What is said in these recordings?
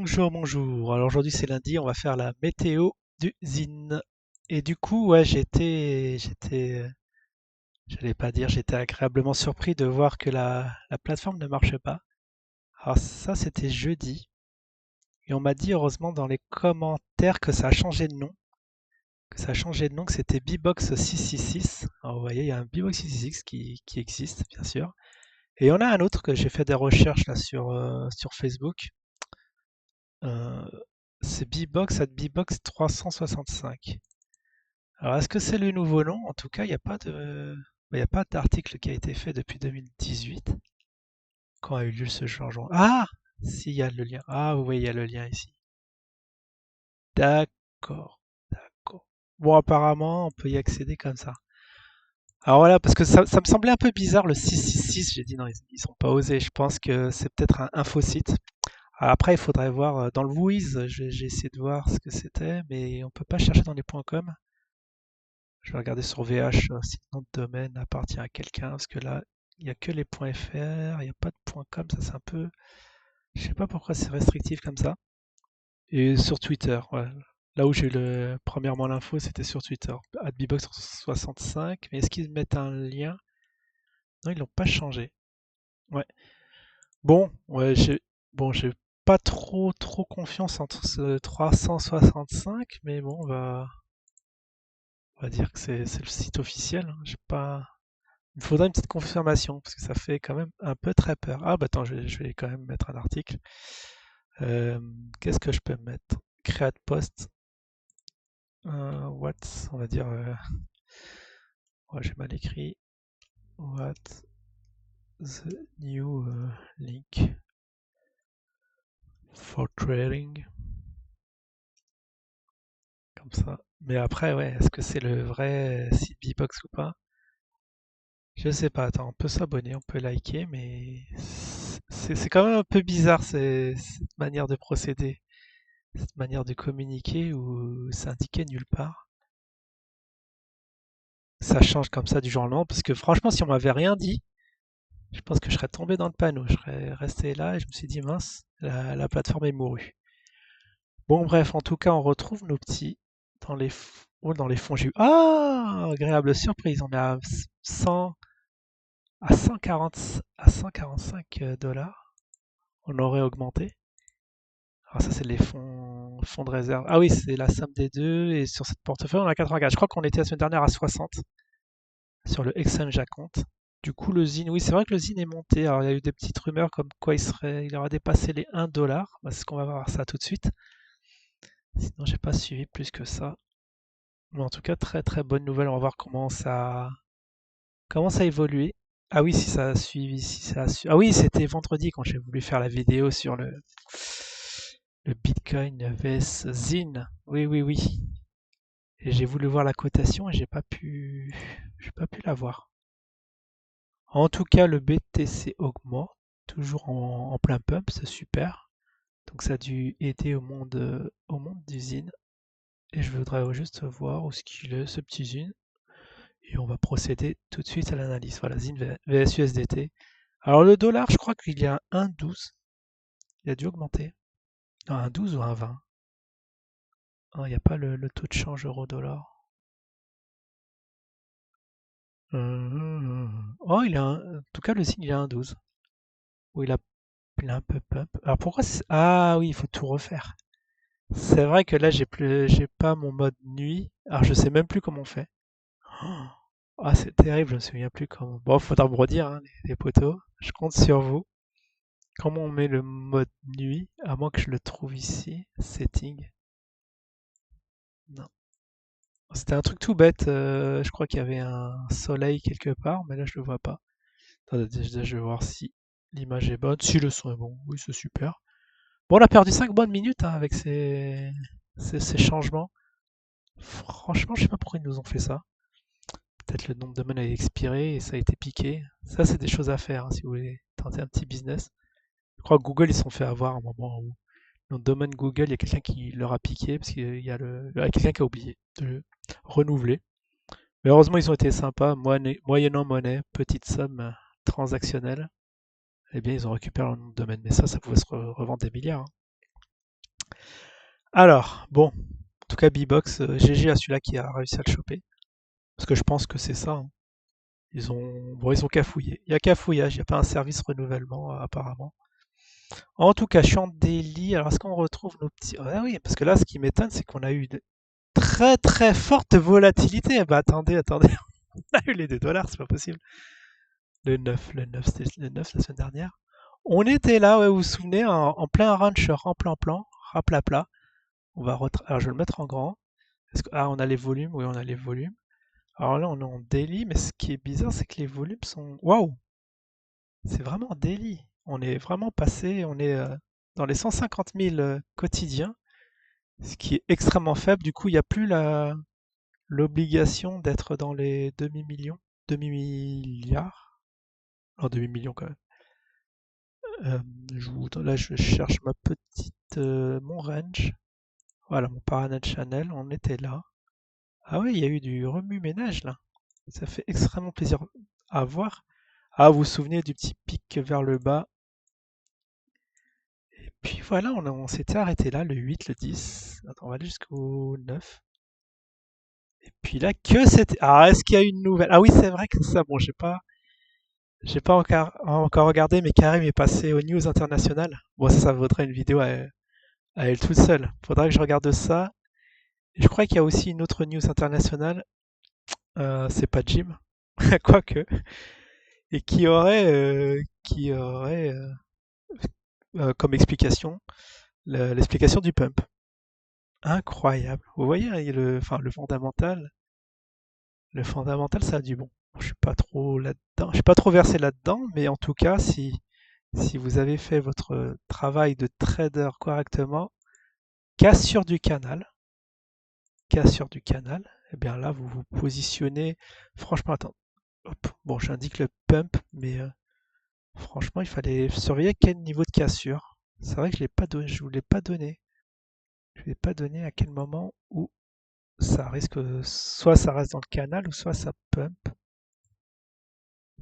Bonjour, bonjour. Alors aujourd'hui c'est lundi, on va faire la météo du Zine. Et du coup, ouais, j'allais pas dire, j'étais agréablement surpris de voir que la plateforme ne marche pas. Alors ça, c'était jeudi. Et on m'a dit heureusement dans les commentaires que ça a changé de nom. Que ça a changé de nom, que c'était Bbox 666. Alors vous voyez, il y a un Bbox 666 qui existe, bien sûr. Et il y en a un autre que j'ai fait des recherches là sur Facebook. Euh, c'est Bbox at Bbox 365. Alors, est-ce que c'est le nouveau nom? En tout cas, il y a pas d'article qui a été fait depuis 2018. Quand a eu lieu ce changement? Ah! Si, il y a le lien. Ah oui, il y a le lien ici. D'accord, d'accord. Bon, apparemment, on peut y accéder comme ça. Alors voilà, parce que ça me semblait un peu bizarre le 666. J'ai dit non, ils sont pas osés. Je pense que c'est peut-être un infosite. Alors après, il faudrait voir dans le WHOIS. J'ai essayé de voir ce que c'était, mais on peut pas chercher dans les points .com. Je vais regarder sur VH si le nom de domaine appartient à quelqu'un, parce que là, il n'y a que les .fr, il n'y a pas de .com, ça c'est un peu... Je sais pas pourquoi c'est restrictif comme ça. Et sur Twitter, ouais. Là où j'ai eu premièrement l'info, c'était sur Twitter, @bbox65, mais est-ce qu'ils mettent un lien? Non, ils l'ont pas changé. Ouais. Bon, ouais, j'ai pas trop confiance entre ce 365, mais bon, on va dire que c'est le site officiel, hein. J'ai pas... Il me faudrait une petite confirmation, parce que ça fait quand même un peu très peur. Ah bah attends, je vais quand même mettre un article. Euh, Qu'est-ce que je peux mettre? Create post. What? On va dire... ouais, j'ai mal écrit. What the new link for trading? Comme ça. Mais après, ouais, est-ce que c'est le vrai site Bbox ou pas? Je sais pas, attends, on peut s'abonner, on peut liker, mais c'est quand même un peu bizarre cette manière de procéder. Cette manière de communiquer où c'est indiqué nulle part. Ça change comme ça du jour au lendemain, parce que franchement, si on m'avait rien dit, je pense que je serais tombé dans le panneau. Je serais resté là et je me suis dit, mince, la plateforme est mourue. Bon, bref, en tout cas, on retrouve nos petits dans les fonds. J'ai eu, ah, agréable surprise. On est à 100, à 140, à 145 dollars. On aurait augmenté. Alors ça, c'est les fonds de réserve. Ah oui, c'est la somme des deux. Et sur cette portefeuille, on a 84. Je crois qu'on était la semaine dernière à 60 sur le exchange à compte. Du coup, le Zine, oui, c'est vrai que le Zine est monté. Alors, il y a eu des petites rumeurs comme quoi il aurait dépassé les 1 dollar. Bah, c'est qu'on va voir ça tout de suite. Sinon, j'ai pas suivi plus que ça. Mais en tout cas, très très bonne nouvelle. On va voir comment ça a évolué. Ah oui, si ça a suivi, si ça a su... Ah oui, c'était vendredi quand j'ai voulu faire la vidéo sur le Bitcoin vs Zine. Oui, oui, oui. Et j'ai voulu voir la cotation et j'ai pas pu la voir. En tout cas, le BTC augmente, toujours en plein pump, c'est super. Donc ça a dû aider au monde d'usine. Et je voudrais juste voir où ce qu'il est, ce petit zine. Et on va procéder tout de suite à l'analyse. Voilà, zine vs USDT. Alors le dollar, je crois qu'il y a un 1,12. Il a dû augmenter. Non, un 12 ou un 20. Il n'y a pas le taux de change euro-dollar. Oh, en tout cas, le zine, il a un 12. Ou il a un peu pump. Alors pourquoi ah oui, il faut tout refaire. C'est vrai que là, j'ai pas mon mode nuit. Alors, je sais même plus comment on fait. Oh, ah, c'est terrible, je me souviens plus comment. Bon, faudra me redire, hein, les potos. Je compte sur vous. Comment on met le mode nuit? À moins que je le trouve ici. Setting. Non. C'était un truc tout bête. Je crois qu'il y avait un soleil quelque part, mais là, je le vois pas. Attendez, déjà, je vais voir si l'image est bonne. Si le son est bon. Oui, c'est super. Bon, on a perdu 5 bonnes minutes hein, avec ces changements. Franchement, je sais pas pourquoi ils nous ont fait ça. Peut-être le nom de domaine a expiré et ça a été piqué. Ça, c'est des choses à faire hein, si vous voulez tenter un petit business. Je crois que Google, ils se sont fait avoir à un moment où le nom de domaine Google, il y a quelqu'un qui leur a piqué parce qu'il y a il y a quelqu'un qui a oublié de le renouveler. Mais heureusement, ils ont été sympas, moyennant monnaie, petite somme transactionnelle. Eh bien, ils ont récupéré le nom de domaine. Mais ça pouvait se revendre des milliards, hein. Alors, bon, en tout cas, B-Box, GG à celui-là qui a réussi à le choper. Parce que je pense que c'est ça, hein. Bon, ils ont cafouillé. Il y a cafouillage, il n'y a pas un service renouvellement, apparemment. En tout cas, Chandélie, alors est-ce qu'on retrouve nos petits. Ah oui, parce que là, ce qui m'étonne, c'est qu'on a eu de très très forte volatilité. Bah attendez, on a eu les 2 $, c'est pas possible. Le 9, c'était le 9 la semaine dernière. On était là, ouais, vous vous souvenez, en plein ranch plan, raplapla. Alors je vais le mettre en grand. Ah, on a les volumes, oui, on a les volumes. Alors là, on est en daily, mais ce qui est bizarre, c'est que les volumes sont. Waouh! C'est vraiment en daily. On est vraiment passé, on est dans les 150 000 quotidiens, ce qui est extrêmement faible. Du coup, il n'y a plus l'obligation d'être dans les demi-millions, demi-milliards. Non, demi-millions quand même. Euh, là, je cherche ma petite, mon range. Voilà, mon Paranet Channel, on était là. Ah oui, il y a eu du remue-ménage là. Ça fait extrêmement plaisir à voir. Ah, vous vous souvenez du petit pic vers le bas. Et puis voilà, on s'était arrêté là, le 8, le 10. Attends, on va aller jusqu'au 9. Et puis là, que c'était. Ah, est-ce qu'il y a une nouvelle? Ah oui, c'est vrai que ça, bon, j'ai pas encore regardé, mais Karim est passé aux news internationales. Bon, ça vaudrait une vidéo à elle toute seule. Faudra que je regarde ça. Et je crois qu'il y a aussi une autre news internationale. C'est pas Jim, quoique. Et qui aurait comme explication l'explication du pump. Incroyable. Vous voyez, hein, enfin, le fondamental, ça a du bon. Je suis pas trop là-dedans, je suis pas trop versé là-dedans, mais en tout cas, si vous avez fait votre travail de trader correctement, cassure du canal, cassure du canal, et bien là, vous vous positionnez. Franchement, attends, hop, bon, j'indique le pump, mais franchement, il fallait surveiller quel niveau de cassure. C'est vrai que je vous l'ai pas donné. Je ne l'ai pas donné à quel moment où ça risque, soit ça reste dans le canal ou soit ça pump.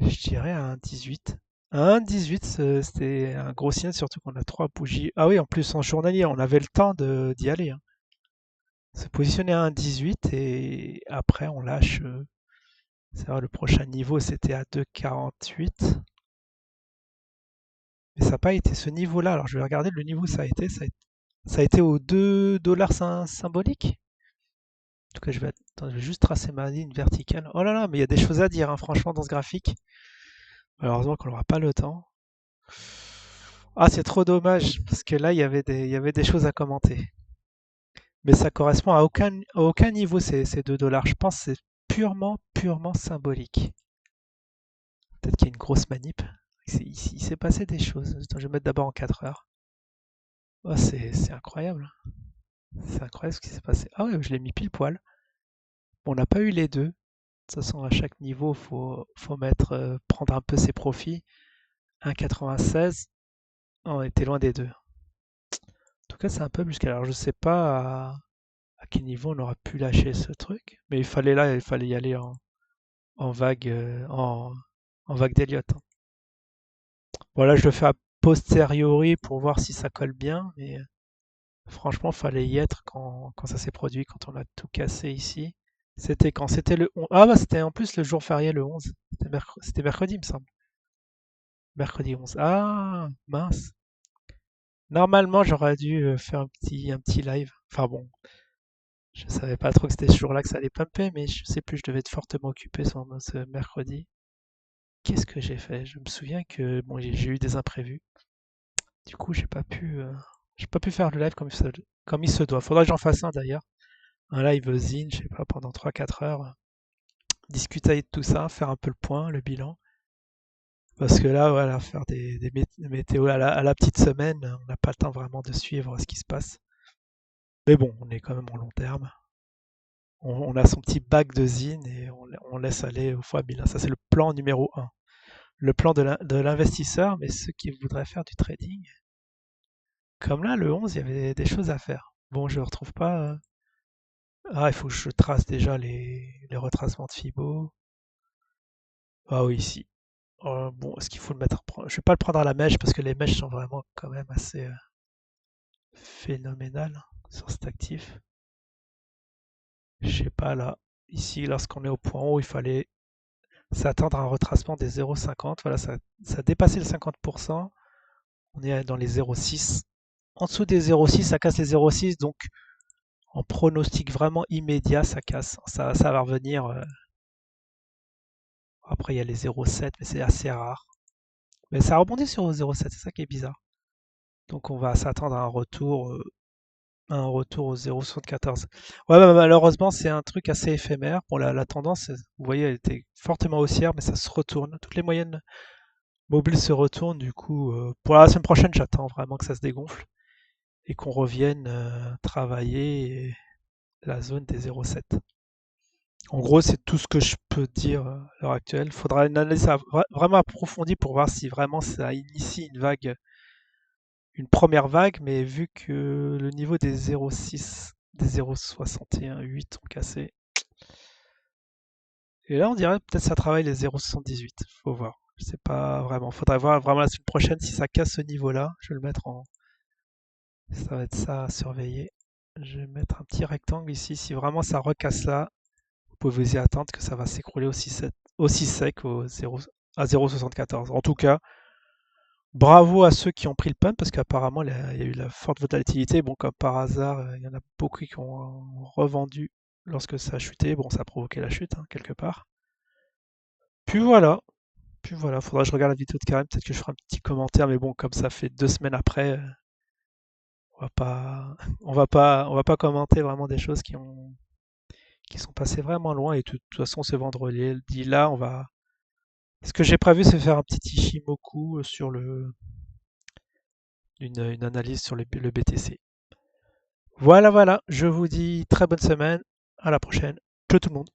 Je dirais à 1,18. À 1,18, c'était un gros signal, surtout qu'on a 3 bougies. Ah oui, en plus en journalier, on avait le temps d'y aller, hein. Se positionner à 1,18 et après on lâche. C'est vrai, le prochain niveau c'était à 2,48. Mais ça n'a pas été ce niveau-là. Alors je vais regarder le niveau où ça a été. Ça a été aux 2 $ symboliques. En tout cas, attends, je vais juste tracer ma ligne verticale. Oh là là, mais il y a des choses à dire, hein, franchement, dans ce graphique. Malheureusement qu'on n'aura pas le temps. Ah, c'est trop dommage, parce que là, il y avait des choses à commenter. Mais ça correspond à aucun niveau, ces 2 $. Je pense que c'est purement symbolique. Peut-être qu'il y a une grosse manip. Il s'est passé des choses. Attends, je vais mettre d'abord en 4 heures. Oh, c'est incroyable. C'est incroyable ce qui s'est passé. Ah ouais, je l'ai mis pile poil. Bon, on n'a pas eu les deux. De toute façon, à chaque niveau, faut prendre un peu ses profits. 1,96, on était loin des deux. En tout cas, c'est un peu musclé. Alors, je sais pas à quel niveau on aurait pu lâcher ce truc, mais il fallait y aller en vague, en vague d'Elliott, hein. Voilà, je le fais a posteriori pour voir si ça colle bien, mais franchement, fallait y être quand ça s'est produit, quand on a tout cassé ici. C'était quand? C'était le 11. Ah bah c'était en plus le jour férié le 11. C'était mercredi, il me semble. Mercredi 11. Ah, mince. Normalement, j'aurais dû faire un petit live. Enfin bon, je savais pas trop que c'était ce jour-là que ça allait pumper, mais je sais plus, je devais être fortement occupé ce mercredi. Qu'est-ce que j'ai fait? Je me souviens que bon, j'ai eu des imprévus. Du coup, j'ai pas pu faire le live comme il se doit. Faudrait que j'en fasse un d'ailleurs. Un live zine, je sais pas, pendant 3-4 heures. Discuter de tout ça, faire un peu le point, le bilan. Parce que là, voilà, faire des météos à la petite semaine, on n'a pas le temps vraiment de suivre ce qui se passe. Mais bon, on est quand même en long terme. On a son petit bac de zine et on laisse aller au fois 1000, hein. Ça, c'est le plan numéro un. Le plan de l'investisseur, mais ceux qui voudraient faire du trading. Comme là, le 11, il y avait des choses à faire. Bon, je ne retrouve pas. Ah, il faut que je trace déjà les retracements de Fibo. Ah oui, ici. Bon, est-ce qu'il faut le mettre? Je vais pas le prendre à la mèche parce que les mèches sont vraiment quand même assez. phénoménal sur cet actif. Je sais pas là. Ici, lorsqu'on est au point haut, il fallait s'attendre à un retracement des 0,50. Voilà, ça a dépassé le 50%. On est dans les 0,6. En dessous des 0,6, ça casse les 0,6. Donc, en pronostic vraiment immédiat, ça casse. Ça va revenir. Après, il y a les 0,7, mais c'est assez rare. Mais ça rebondit sur 0,7, c'est ça qui est bizarre. Donc, on va s'attendre à un retour au 0,74. Ouais, bah, malheureusement, c'est un truc assez éphémère. Bon, la tendance, vous voyez, elle était fortement haussière, mais ça se retourne. Toutes les moyennes mobiles se retournent. Du coup, pour la semaine prochaine, j'attends vraiment que ça se dégonfle et qu'on revienne travailler la zone des 0,7. En gros, c'est tout ce que je peux dire à l'heure actuelle. Il faudra une analyse vraiment approfondie pour voir si vraiment ça initie une vague, une première vague, mais vu que le niveau des 0,6, des 0,61,8 ont cassé. Et là, on dirait peut-être ça travaille les 0,78. Faut voir. Je sais pas vraiment. Faudrait voir vraiment la semaine prochaine si ça casse ce niveau-là. Je vais le mettre en. Ça va être ça à surveiller. Je vais mettre un petit rectangle ici. Si vraiment ça recasse là, vous pouvez vous y attendre que ça va s'écrouler aussi sec à 0,74. En tout cas, bravo à ceux qui ont pris le pump parce qu'apparemment il y a eu la forte volatilité. Bon, comme par hasard, il y en a beaucoup qui ont revendu lorsque ça a chuté. Bon, ça a provoqué la chute hein, quelque part. Puis voilà, faudra que je regarde la vidéo de Karim, peut-être que je ferai un petit commentaire, mais bon, comme ça fait 2 semaines après, on va pas, on va pas commenter vraiment des choses qui sont passées vraiment loin. Et de toute façon, ce vendredi là, ce que j'ai prévu, c'est faire un petit Ishimoku sur une analyse sur le BTC. Voilà, je vous dis très bonne semaine, à la prochaine. Ciao tout le monde.